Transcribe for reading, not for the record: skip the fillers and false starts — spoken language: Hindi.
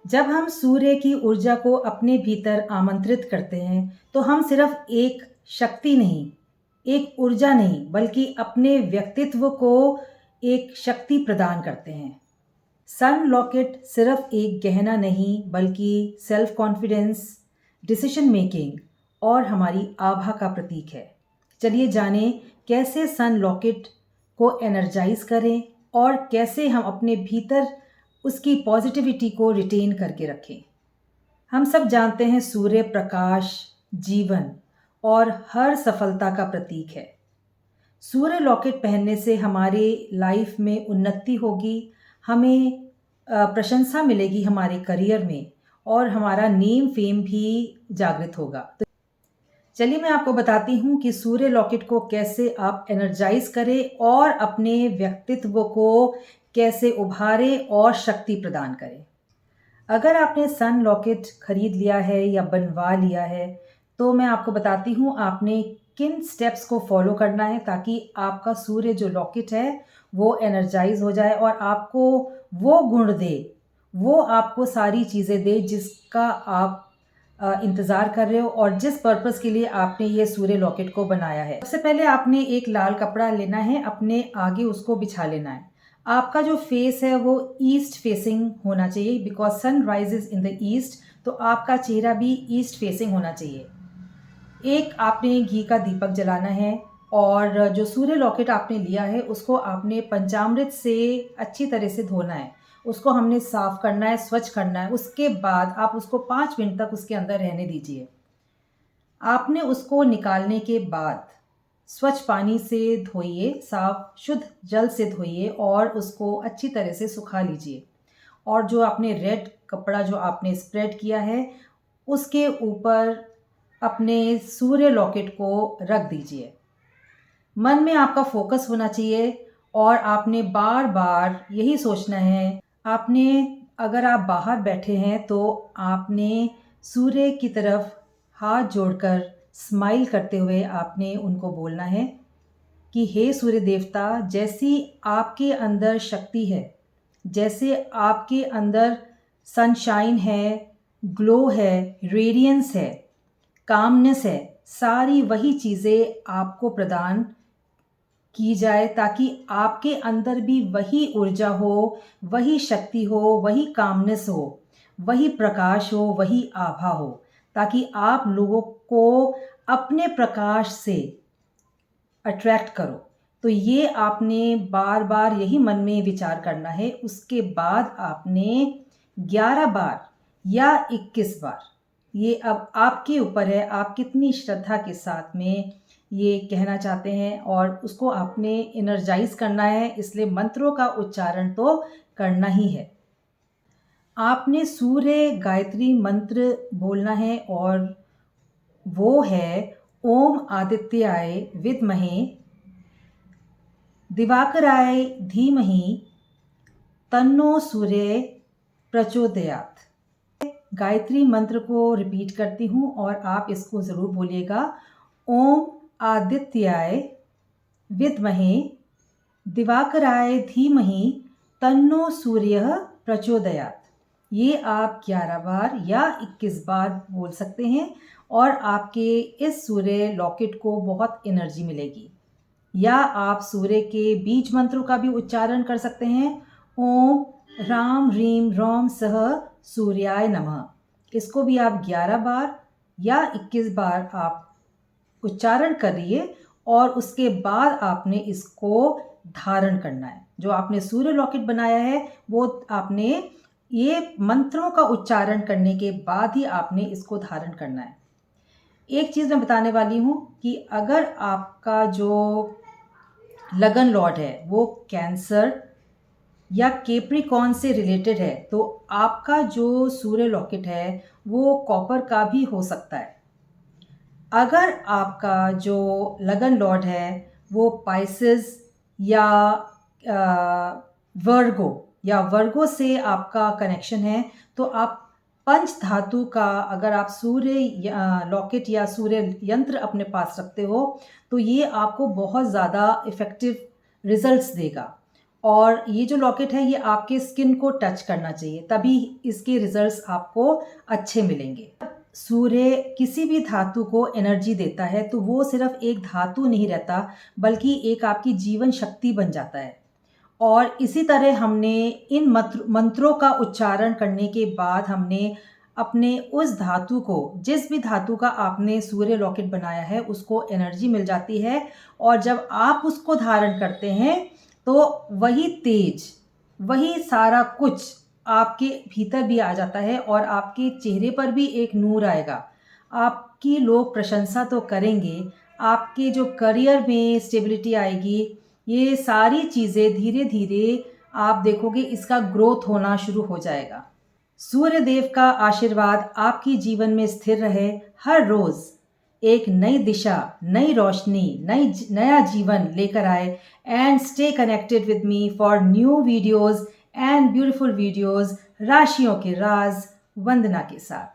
जब हम सूर्य की ऊर्जा को अपने भीतर आमंत्रित करते हैं, तो हम सिर्फ एक शक्ति नहीं, एक ऊर्जा नहीं, बल्कि अपने व्यक्तित्व को एक शक्ति प्रदान करते हैं। सन लॉकेट सिर्फ एक गहना नहीं, बल्कि सेल्फ कॉन्फिडेंस, डिसीजन मेकिंग और हमारी आभा का प्रतीक है। चलिए जानें कैसे सन लॉकेट को एनर्जाइज करें और कैसे हम अपने भीतर उसकी पॉजिटिविटी को रिटेन करके रखें। हम सब जानते हैं सूर्य प्रकाश, जीवन और हर सफलता का प्रतीक है। सूर्य लॉकेट पहनने से हमारे लाइफ में उन्नति होगी, हमें प्रशंसा मिलेगी हमारे करियर में और हमारा नेम फेम भी जागृत होगा। तो चलिए मैं आपको बताती हूँ कि सूर्य लॉकेट को कैसे आप एनर्जाइज करें और अपने व्यक्तित्व को कैसे उभारें और शक्ति प्रदान करें। अगर आपने सन लॉकेट खरीद लिया है या बनवा लिया है, तो मैं आपको बताती हूँ आपने किन स्टेप्स को फॉलो करना है ताकि आपका सूर्य जो लॉकेट है वो एनर्जाइज हो जाए और आपको वो गुण दे, वो आपको सारी चीज़ें दे जिसका आप इंतज़ार कर रहे हो और जिस पर्पस के लिए आपने ये सूर्य लॉकेट को बनाया है। सबसे पहले आपने एक लाल कपड़ा लेना है, अपने आगे उसको बिछा लेना है। आपका जो फेस है वो ईस्ट फेसिंग होना चाहिए, because sun rises in the east, तो आपका चेहरा भी ईस्ट फेसिंग होना चाहिए। एक आपने घी का दीपक जलाना है और जो सूर्य लॉकेट आपने लिया है उसको आपने पंचामृत से अच्छी तरह से धोना है। उसको हमने साफ करना है, स्वच्छ करना है। उसके बाद आप उसको 5 मिनट तक उसके अंदर रहने दीजिए। आपने उसको निकालने के बाद स्वच्छ पानी से धोइए, साफ शुद्ध जल से धोइए और उसको अच्छी तरह से सुखा लीजिए। और जो आपने रेड कपड़ा जो आपने स्प्रेड किया है उसके ऊपर अपने सूर्य लॉकेट को रख दीजिए। मन में आपका फोकस होना चाहिए और आपने बार बार यही सोचना है। आपने, अगर आप बाहर बैठे हैं तो आपने सूर्य की तरफ हाथ जोड़कर स्माइल करते हुए आपने उनको बोलना है कि हे सूर्य देवता, जैसी आपके अंदर शक्ति है, जैसे आपके अंदर सनशाइन है, ग्लो है, रेडियंस है, कामनेस है, सारी वही चीज़ें आपको प्रदान की जाए ताकि आपके अंदर भी वही ऊर्जा हो, वही शक्ति हो, वही कामनेस हो, वही प्रकाश हो, वही आभा हो, ताकि आप लोगों को अपने प्रकाश से अट्रैक्ट करो। तो ये आपने बार बार यही मन में विचार करना है। उसके बाद आपने 11 बार या 21 बार, ये अब आपके ऊपर है, आप कितनी श्रद्धा के साथ में ये कहना चाहते हैं और उसको आपने एनर्जाइज करना है, इसलिए मंत्रों का उच्चारण तो करना ही है। आपने सूर्य गायत्री मंत्र बोलना है और वो है ओम आदित्याय विद्महे दिवाकराय धीमहि तन्नो सूर्य प्रचोदयात्। गायत्री मंत्र को रिपीट करती हूँ और आप इसको ज़रूर बोलिएगा। ओम आदित्याय विद्महे दिवाकराय धीमहि तन्नो सूर्यः प्रचोदयात्। ये आप 11 बार या 21 बार बोल सकते हैं और आपके इस सूर्य लॉकेट को बहुत एनर्जी मिलेगी। या आप सूर्य के बीज मंत्रों का भी उच्चारण कर सकते हैं। ओम राम ह्रीम रौम सह सूर्याय नमः। इसको भी आप 11 बार या 21 बार आप उच्चारण करिए और उसके बाद आपने इसको धारण करना है। जो आपने सूर्य लॉकेट बनाया है वो आपने ये मंत्रों का उच्चारण करने के बाद ही आपने इसको धारण करना है। एक चीज़ मैं बताने वाली हूँ कि अगर आपका जो लगन लॉर्ड है वो कैंसर या केप्रिकॉन से रिलेटेड है तो आपका जो सूर्य लॉकेट है वो कॉपर का भी हो सकता है। अगर आपका जो लगन लॉर्ड है वो पाइसेस या वर्गो से आपका कनेक्शन है तो आप पंच धातु का, अगर आप सूर्य लॉकेट या सूर्य यंत्र अपने पास रखते हो तो ये आपको बहुत ज़्यादा इफ़ेक्टिव रिजल्ट्स देगा। और ये जो लॉकेट है ये आपके स्किन को टच करना चाहिए, तभी इसके रिजल्ट्स आपको अच्छे मिलेंगे। सूर्य किसी भी धातु को एनर्जी देता है तो वो सिर्फ एक धातु नहीं रहता, बल्कि एक आपकी जीवन शक्ति बन जाता है। और इसी तरह हमने इन मंत्रों का उच्चारण करने के बाद हमने अपने उस धातु को, जिस भी धातु का आपने सूर्य लॉकेट बनाया है, उसको एनर्जी मिल जाती है। और जब आप उसको धारण करते हैं तो वही तेज, वही सारा कुछ आपके भीतर भी आ जाता है और आपके चेहरे पर भी एक नूर आएगा। आपकी लोग प्रशंसा तो करेंगे, आपके जो करियर में स्टेबिलिटी आएगी, ये सारी चीज़ें धीरे धीरे आप देखोगे इसका ग्रोथ होना शुरू हो जाएगा। सूर्य देव का आशीर्वाद आपकी जीवन में स्थिर रहे। हर रोज एक नई दिशा, नई रोशनी, नया जीवन लेकर आए। And stay connected with me for new videos and beautiful videos राशियों के राज वंदना के साथ।